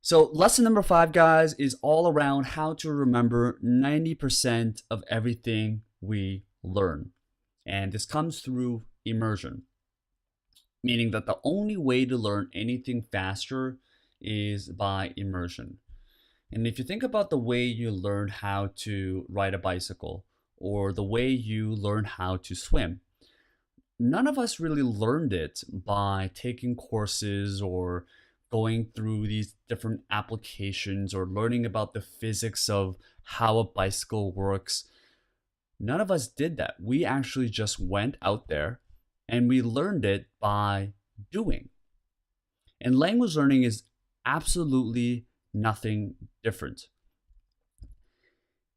So lesson number 5, guys, is all around how to remember 90% of everything we learn. And this comes through immersion, meaning that the only way to learn anything faster is by immersion. And if you think about the way you learn how to ride a bicycle or the way you learn how to swim, none of us really learned it by taking courses or going through these different applications or learning about the physics of how a bicycle works. None of us did that. We actually just went out there and we learned it by doing. And language learning is absolutely nothing different.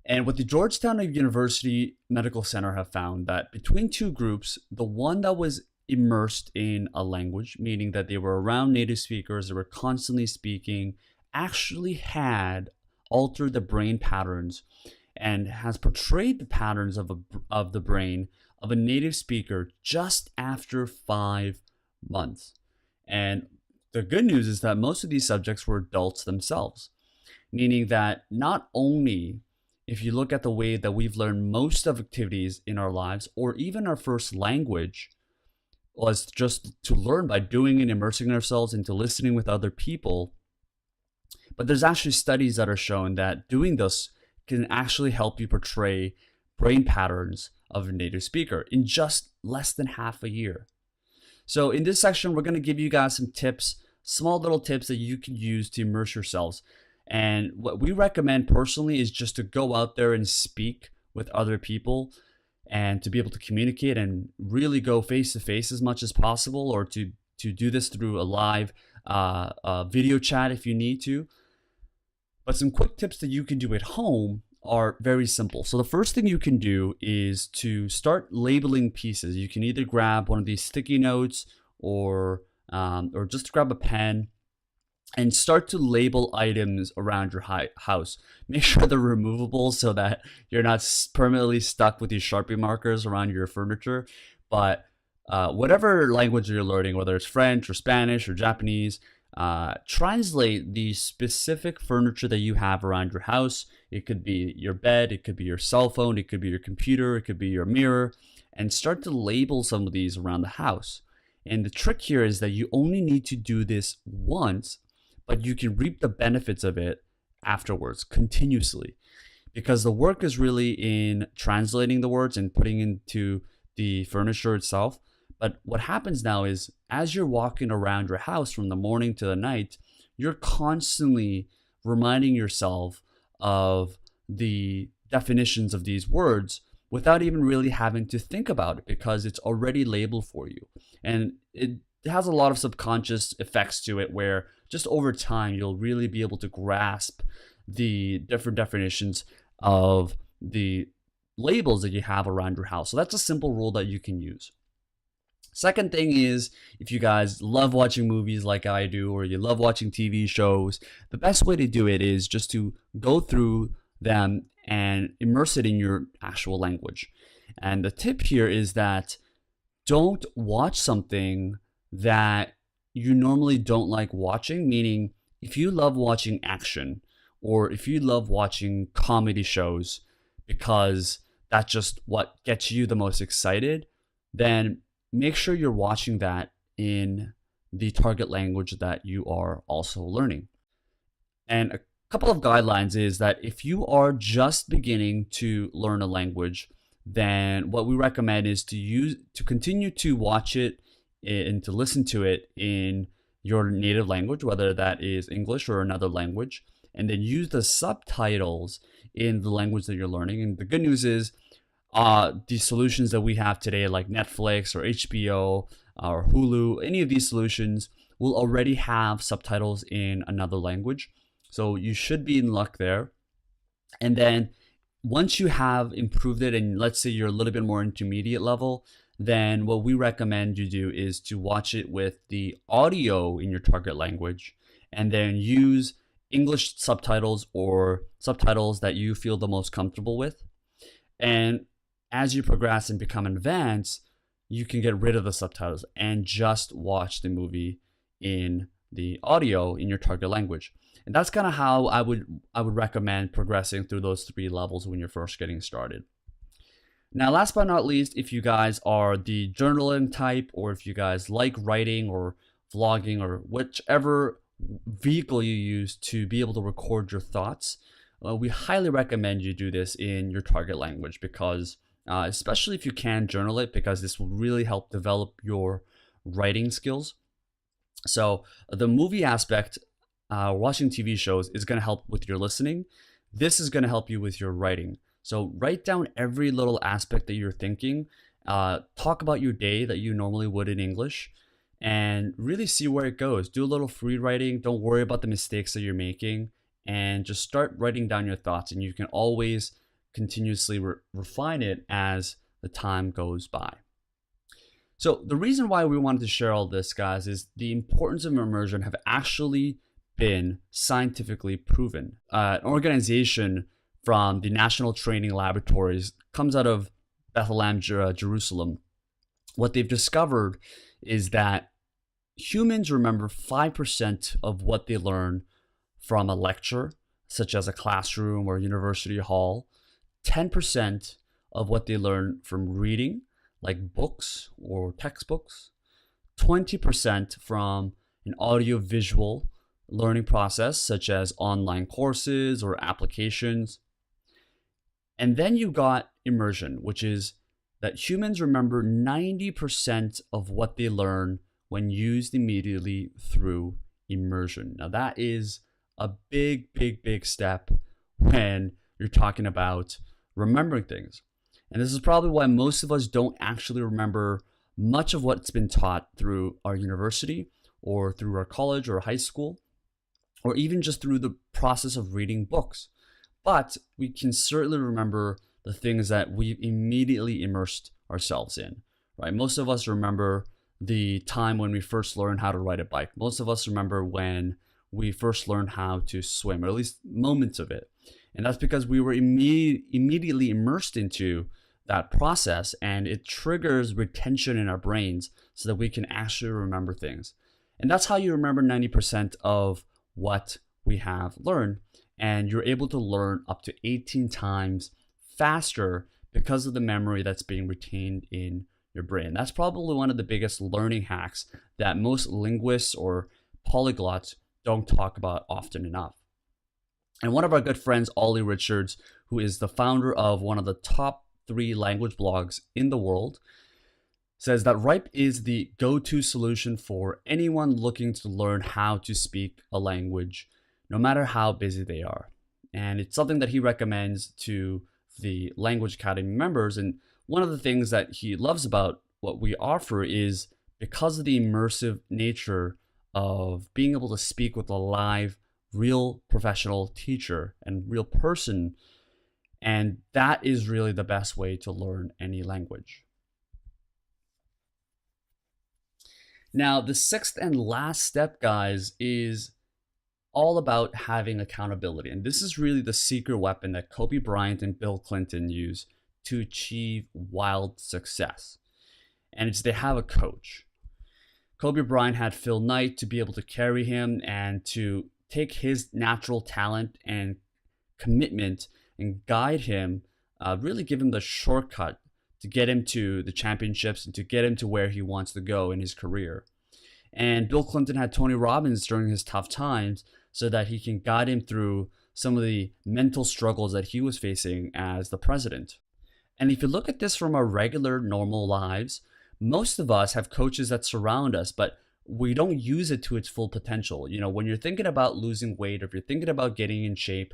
And what the Georgetown University Medical Center have found that between two groups, the one that was immersed in a language, meaning that they were around native speakers, they were constantly speaking, actually had altered the brain patterns and has portrayed the patterns of the brain of a native speaker just after 5 months. And the good news is that most of these subjects were adults themselves, meaning that not only if you look at the way that we've learned most of activities in our lives, or even our first language was just to learn by doing and immersing ourselves into listening with other people. But there's actually studies that are showing that doing this can actually help you portray brain patterns of a native speaker in just less than half a year. So in this section, we're going to give you guys some tips, small little tips that you can use to immerse yourselves. And what we recommend personally is just to go out there and speak with other people and to be able to communicate and really go face to face as much as possible, or to do this through a live video chat if you need to. But some quick tips that you can do at home are very simple. So the first thing you can do is to start labeling pieces. You can either grab one of these sticky notes or just grab a pen and start to label items around your house. Make sure they're removable so that you're not permanently stuck with these Sharpie markers around your furniture. But whatever language you're learning, whether it's French or Spanish or Japanese, translate the specific furniture that you have around your house. It could be your bed, it could be your cell phone, it could be your computer, it could be your mirror, and start to label some of these around the house. And the trick here is that you only need to do this once, but you can reap the benefits of it afterwards continuously, because the work is really in translating the words and putting into the furniture itself. But what happens now is as you're walking around your house from the morning to the night, you're constantly reminding yourself of the definitions of these words without even really having to think about it, because it's already labeled for you. And it has a lot of subconscious effects to it where just over time you'll really be able to grasp the different definitions of the labels that you have around your house. So that's a simple rule that you can use. Second thing is, if you guys love watching movies like I do, or you love watching TV shows, the best way to do it is just to go through them and immerse it in your actual language. And the tip here is that don't watch something that you normally don't like watching, meaning if you love watching action or if you love watching comedy shows because that's just what gets you the most excited, then make sure you're watching that in the target language that you are also learning. And a couple of guidelines is that if you are just beginning to learn a language, then what we recommend is to continue to watch it and to listen to it in your native language, whether that is English or another language, and then use the subtitles in the language that you're learning. And the good news is the solutions that we have today, like Netflix or HBO or Hulu, any of these solutions will already have subtitles in another language. So you should be in luck there. And then once you have improved it, and let's say you're a little bit more intermediate level, then what we recommend you do is to watch it with the audio in your target language, and then use English subtitles or subtitles that you feel the most comfortable with. And as you progress and become advanced, you can get rid of the subtitles and just watch the movie in the audio in your target language. And that's kind of how I would recommend progressing through those 3 levels when you're first getting started. Now, last but not least, if you guys are the journaling type, or if you guys like writing or vlogging or whichever vehicle you use to be able to record your thoughts, we highly recommend you do this in your target language, because especially if you can journal it, because this will really help develop your writing skills. So the movie aspect, watching TV shows, is going to help with your listening. This is going to help you with your writing. So write down every little aspect that you're thinking. Talk about your day that you normally would in English, and really see where it goes. Do a little free writing. Don't worry about the mistakes that you're making, and just start writing down your thoughts. And you can always continuously refine it as the time goes by. So the reason why we wanted to share all this, guys, is the importance of immersion have actually been scientifically proven. An organization from the National Training Laboratories comes out of Bethlehem, Jerusalem. What they've discovered is that humans remember 5% of what they learn from a lecture, such as a classroom or university hall, 10% of what they learn from reading, like books or textbooks, 20% from an audio-visual learning process, such as online courses or applications. And then you got immersion, which is that humans remember 90% of what they learn when used immediately through immersion. Now, that is a big, big, big step when you're talking about remembering things. And this is probably why most of us don't actually remember much of what's been taught through our university or through our college or high school, or even just through the process of reading books. But we can certainly remember the things that we immediately immersed ourselves in, right? Most of us remember the time when we first learned how to ride a bike. Most of us remember when we first learned how to swim, or at least moments of it. And that's because we were immediately immersed into that process, and it triggers retention in our brains so that we can actually remember things. And that's how you remember 90% of what we have learned. And you're able to learn up to 18 times faster because of the memory that's being retained in your brain. That's probably one of the biggest learning hacks that most linguists or polyglots don't talk about often enough. And one of our good friends, Ollie Richards, who is the founder of one of the top 3 language blogs in the world, says that Rype is the go-to solution for anyone looking to learn how to speak a language, no matter how busy they are. And it's something that he recommends to the Language Academy members. And one of the things that he loves about what we offer is because of the immersive nature of being able to speak with a live, real professional teacher and real person. And that is really the best way to learn any language. Now, the 6th and last step, guys, is all about having accountability. And this is really the secret weapon that Kobe Bryant and Bill Clinton use to achieve wild success. And it's they have a coach. Kobe Bryant had Phil Knight to be able to carry him and to take his natural talent and commitment and guide him, really give him the shortcut to get him to the championships and to get him to where he wants to go in his career. And Bill Clinton had Tony Robbins during his tough times so that he can guide him through some of the mental struggles that he was facing as the president. And if you look at this from our regular, normal lives, most of us have coaches that surround us, but we don't use it to its full potential. You know, when you're thinking about losing weight, or if you're thinking about getting in shape,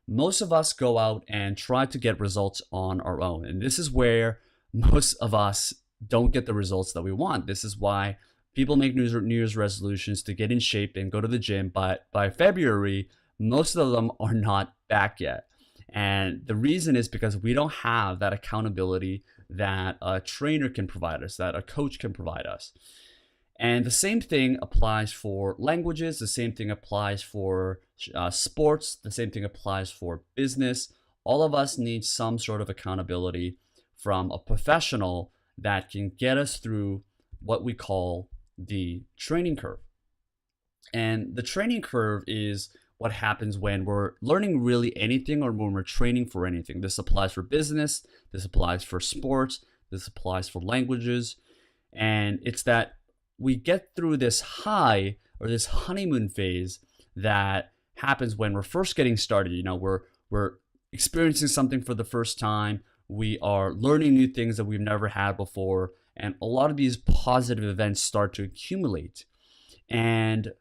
most of us go out and try to get results on our own. And this is where most of us don't get the results that we want. This is why people make New Year's resolutions to get in shape and go to the gym, but by February, most of them are not back yet. And the reason is because we don't have that accountability that a trainer can provide us, that a coach can provide us. And the same thing applies for languages, the same thing applies for sports, the same thing applies for business. All of us need some sort of accountability from a professional that can get us through what we call the training curve. And the training curve is what happens when we're learning really anything or when we're training for anything. This applies for business, this applies for sports, this applies for languages. And it's that we get through this high or this honeymoon phase that happens when we're first getting started. We're experiencing something for the first time. We are learning new things that we've never had before. And a lot of these positive events start to accumulate. And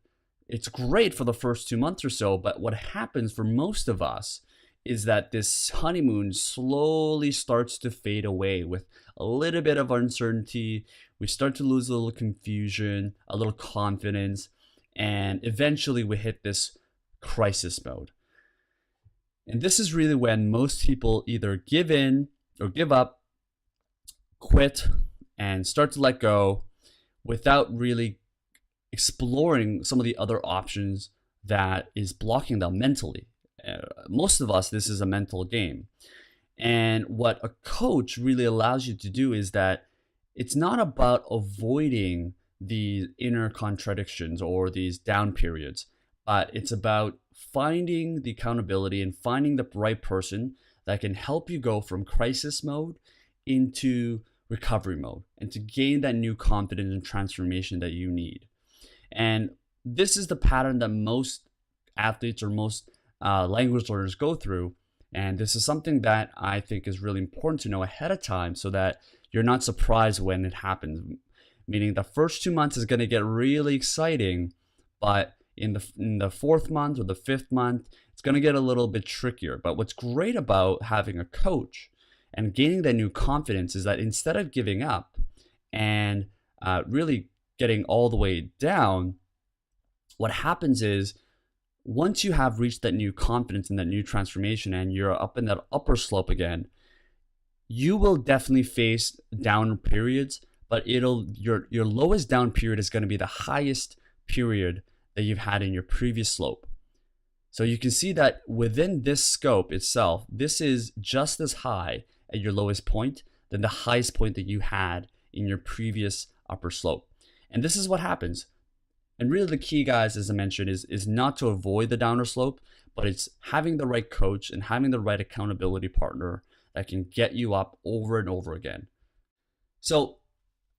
it's great for the first 2 months or so, but what happens for most of us is that this honeymoon slowly starts to fade away with a little bit of uncertainty. We start to lose a little confusion, a little confidence, and eventually we hit this crisis mode. And this is really when most people either give in or give up, quit, and start to let go without really exploring some of the other options that is blocking them mentally. Most of us, this is a mental game. And what a coach really allows you to do is that it's not about avoiding the inner contradictions or these down periods, but it's about finding the accountability and finding the right person that can help you go from crisis mode into recovery mode and to gain that new confidence and transformation that you need. And this is the pattern that most athletes or most language learners go through. And this is something that I think is really important to know ahead of time so that you're not surprised when it happens. Meaning the first 2 months is going to get really exciting, but in the fourth month or the fifth month, it's going to get a little bit trickier. But what's great about having a coach and gaining that new confidence is that instead of giving up and really getting all the way down, what happens is once you have reached that new confidence and that new transformation and you're up in that upper slope again, you will definitely face down periods, but your lowest down period is going to be the highest period that you've had in your previous slope. So you can see that within this scope itself, this is just as high at your lowest point than the highest point that you had in your previous upper slope. And this is what happens. And really the key, guys, as I mentioned, is not to avoid the downer slope, but it's having the right coach and having the right accountability partner that can get you up over and over again. So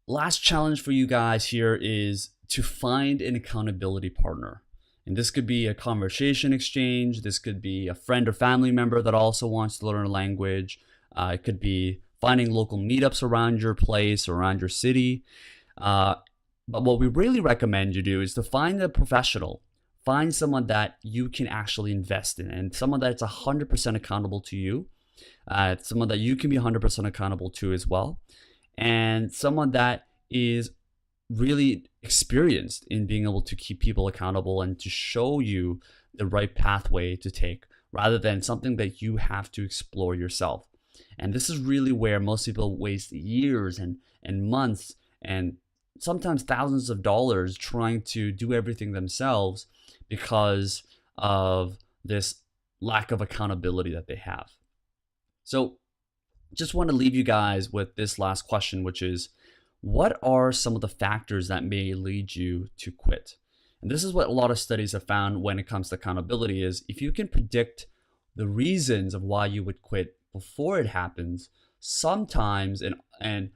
last challenge for you guys here is to find an accountability partner. And this could be a conversation exchange. This could be a friend or family member that also wants to learn a language. It could be finding local meetups around your place or around your city. But what we really recommend you do is to find a professional. Find someone that you can actually invest in and someone that's 100% accountable to you. Someone that you can be 100% accountable to as well. And someone that is really experienced in being able to keep people accountable and to show you the right pathway to take rather than something that you have to explore yourself. And this is really where most people waste years and months and sometimes thousands of dollars trying to do everything themselves because of this lack of accountability that they have. So just want to leave you guys with this last question, which is, what are some of the factors that may lead you to quit? And this is what a lot of studies have found when it comes to accountability is if you can predict the reasons of why you would quit before it happens, sometimes and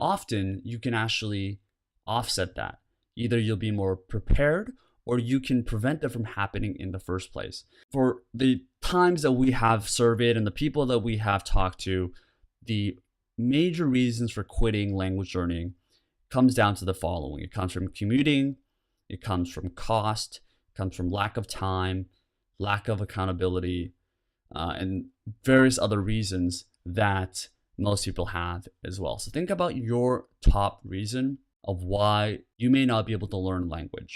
often you can actually offset that. Either you'll be more prepared or you can prevent it from happening in the first place. For the times that we have surveyed and the people that we have talked to, the major reasons for quitting language learning comes down to the following. It comes from commuting, it comes from cost, it comes from lack of time, lack of accountability, and various other reasons that most people have as well. So think about your top reason of why you may not be able to learn language.